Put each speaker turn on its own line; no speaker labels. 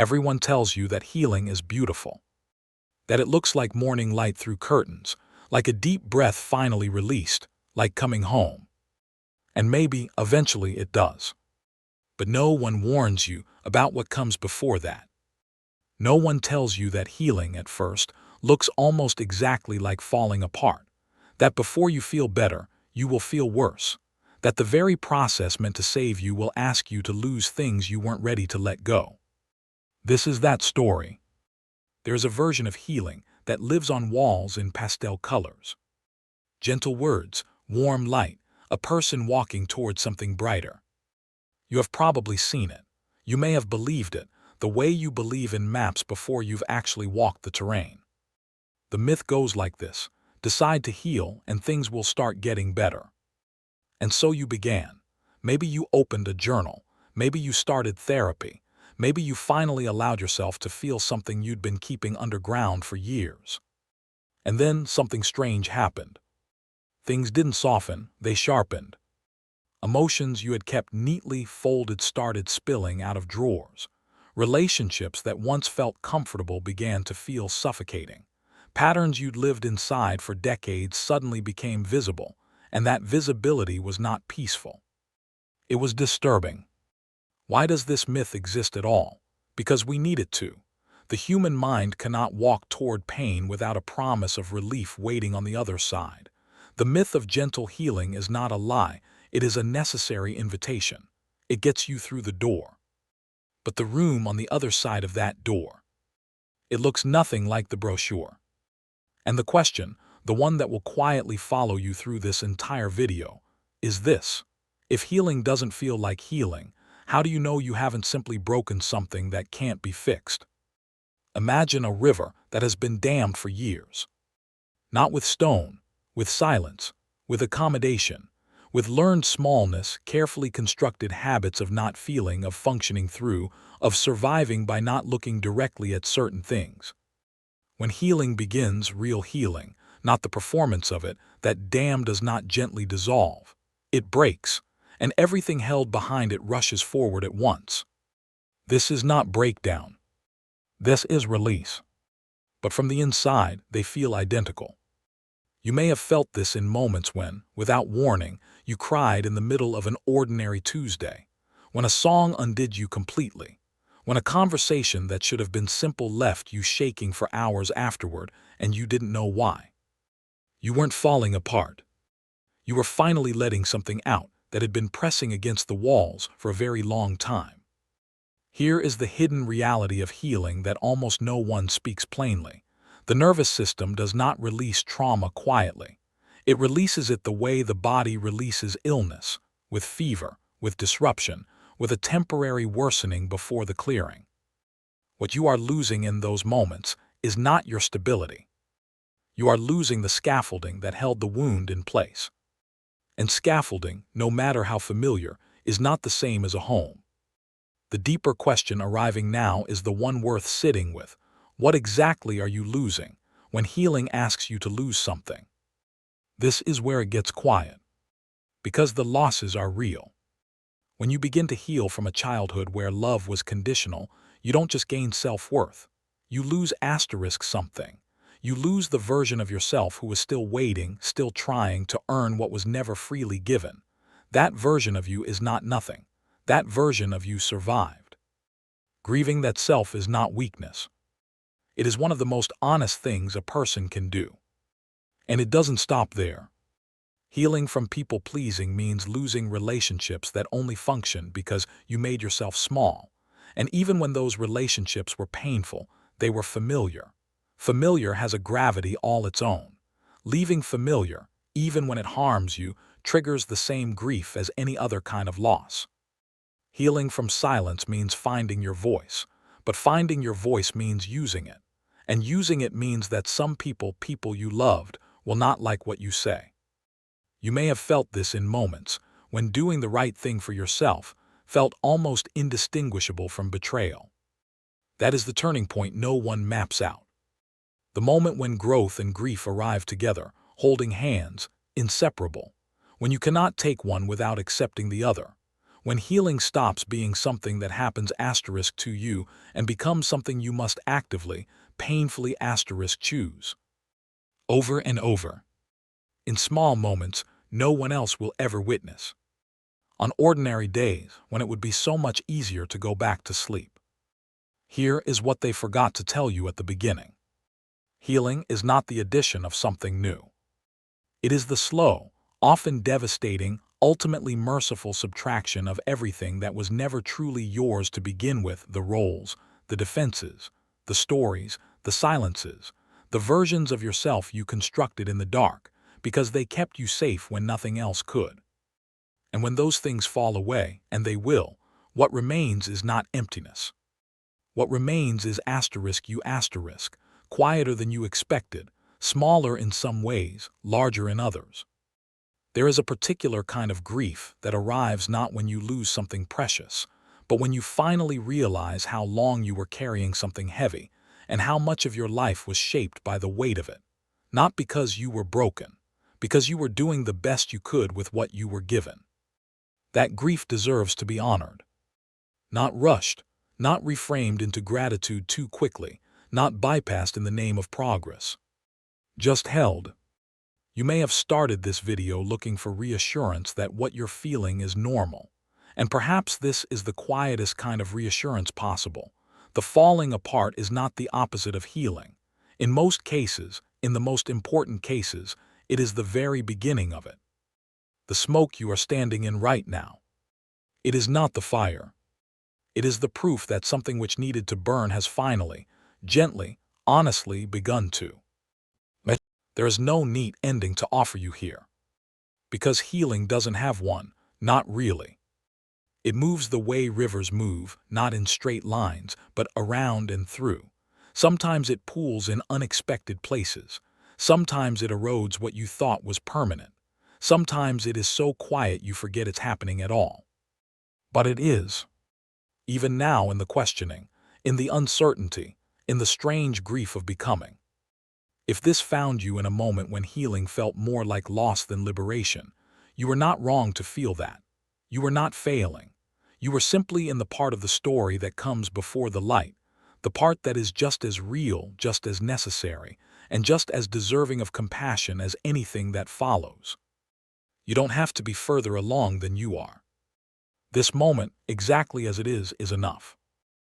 Everyone tells you that healing is beautiful, that it looks like morning light through curtains, like a deep breath finally released, like coming home. And maybe, eventually, it does. But no one warns you about what comes before that. No one tells you that healing, at first, looks almost exactly like falling apart, that before you feel better, you will feel worse, that the very process meant to save you will ask you to lose things you weren't ready to let go. This is that story. There's a version of healing that lives on walls in pastel colors. Gentle words, warm light, a person walking towards something brighter. You have probably seen it. You may have believed it, the way you believe in maps before you've actually walked the terrain. The myth goes like this: decide to heal and things will start getting better. And so you began. Maybe you opened a journal. Maybe you started therapy. Maybe you finally allowed yourself to feel something you'd been keeping underground for years. And then something strange happened. Things didn't soften, they sharpened. Emotions you had kept neatly folded started spilling out of drawers. Relationships that once felt comfortable began to feel suffocating. Patterns you'd lived inside for decades suddenly became visible, and that visibility was not peaceful. It was disturbing. Why does this myth exist at all? Because we need it to. The human mind cannot walk toward pain without a promise of relief waiting on the other side. The myth of gentle healing is not a lie, it is a necessary invitation. It gets you through the door. But the room on the other side of that door, it looks nothing like the brochure. And the question, the one that will quietly follow you through this entire video, is this: if healing doesn't feel like healing, how do you know you haven't simply broken something that can't be fixed? Imagine a river that has been dammed for years. Not with stone, with silence, with accommodation, with learned smallness, carefully constructed habits of not feeling, of functioning through, of surviving by not looking directly at certain things. When healing begins, real healing, not the performance of it, that dam does not gently dissolve. It breaks, and everything held behind it rushes forward at once. This is not breakdown. This is release. But from the inside, they feel identical. You may have felt this in moments when, without warning, you cried in the middle of an ordinary Tuesday, when a song undid you completely, when a conversation that should have been simple left you shaking for hours afterward and you didn't know why. You weren't falling apart. You were finally letting something out that had been pressing against the walls for a very long time. Here is the hidden reality of healing that almost no one speaks plainly. The nervous system does not release trauma quietly. It releases it the way the body releases illness, with fever, with disruption, with a temporary worsening before the clearing. What you are losing in those moments is not your stability. You are losing the scaffolding that held the wound in place. And scaffolding, no matter how familiar, is not the same as a home. The deeper question arriving now is the one worth sitting with. What exactly are you losing when healing asks you to lose something? This is where it gets quiet. Because the losses are real. When you begin to heal from a childhood where love was conditional, you don't just gain self-worth. You lose something. You lose the version of yourself who was still waiting, still trying to earn what was never freely given. That version of you is not nothing. That version of you survived. Grieving that self is not weakness. It is one of the most honest things a person can do. And it doesn't stop there. Healing from people-pleasing means losing relationships that only function because you made yourself small. And even when those relationships were painful, they were familiar. Familiar has a gravity all its own. Leaving familiar, even when it harms you, triggers the same grief as any other kind of loss. Healing from silence means finding your voice, but finding your voice means using it. And using it means that some people you loved, will not like what you say. You may have felt this in moments when doing the right thing for yourself felt almost indistinguishable from betrayal. That is the turning point no one maps out. The moment when growth and grief arrive together, holding hands, inseparable. When you cannot take one without accepting the other. When healing stops being something that happens asterisk to you and becomes something you must actively, painfully asterisk choose. Over and over. In small moments no one else will ever witness. On ordinary days when it would be so much easier to go back to sleep. Here is what they forgot to tell you at the beginning. Healing is not the addition of something new. It is the slow, often devastating, ultimately merciful subtraction of everything that was never truly yours to begin with: the roles, the defenses, the stories, the silences, the versions of yourself you constructed in the dark because they kept you safe when nothing else could. And when those things fall away, and they will, what remains is not emptiness. What remains is you quieter than you expected, smaller in some ways, larger in others. There is a particular kind of grief that arrives not when you lose something precious, but when you finally realize how long you were carrying something heavy and how much of your life was shaped by the weight of it. Not because you were broken, because you were doing the best you could with what you were given. That grief deserves to be honored. Not rushed, not reframed into gratitude too quickly, not bypassed in the name of progress. Just held. You may have started this video looking for reassurance that what you're feeling is normal. And perhaps this is the quietest kind of reassurance possible. The falling apart is not the opposite of healing. In most cases, in the most important cases, it is the very beginning of it. The smoke you are standing in right now. It is not the fire. It is the proof that something which needed to burn has finally, gently, honestly begun to. There is no neat ending to offer you here. Because healing doesn't have one, not really. It moves the way rivers move, not in straight lines, but around and through. Sometimes it pools in unexpected places. Sometimes it erodes what you thought was permanent. Sometimes it is so quiet you forget it's happening at all. But it is. Even now in the questioning, in the uncertainty, in the strange grief of becoming. If this found you in a moment when healing felt more like loss than liberation, you were not wrong to feel that. You were not failing. You were simply in the part of the story that comes before the light, the part that is just as real, just as necessary, and just as deserving of compassion as anything that follows. You don't have to be further along than you are. This moment, exactly as it is enough.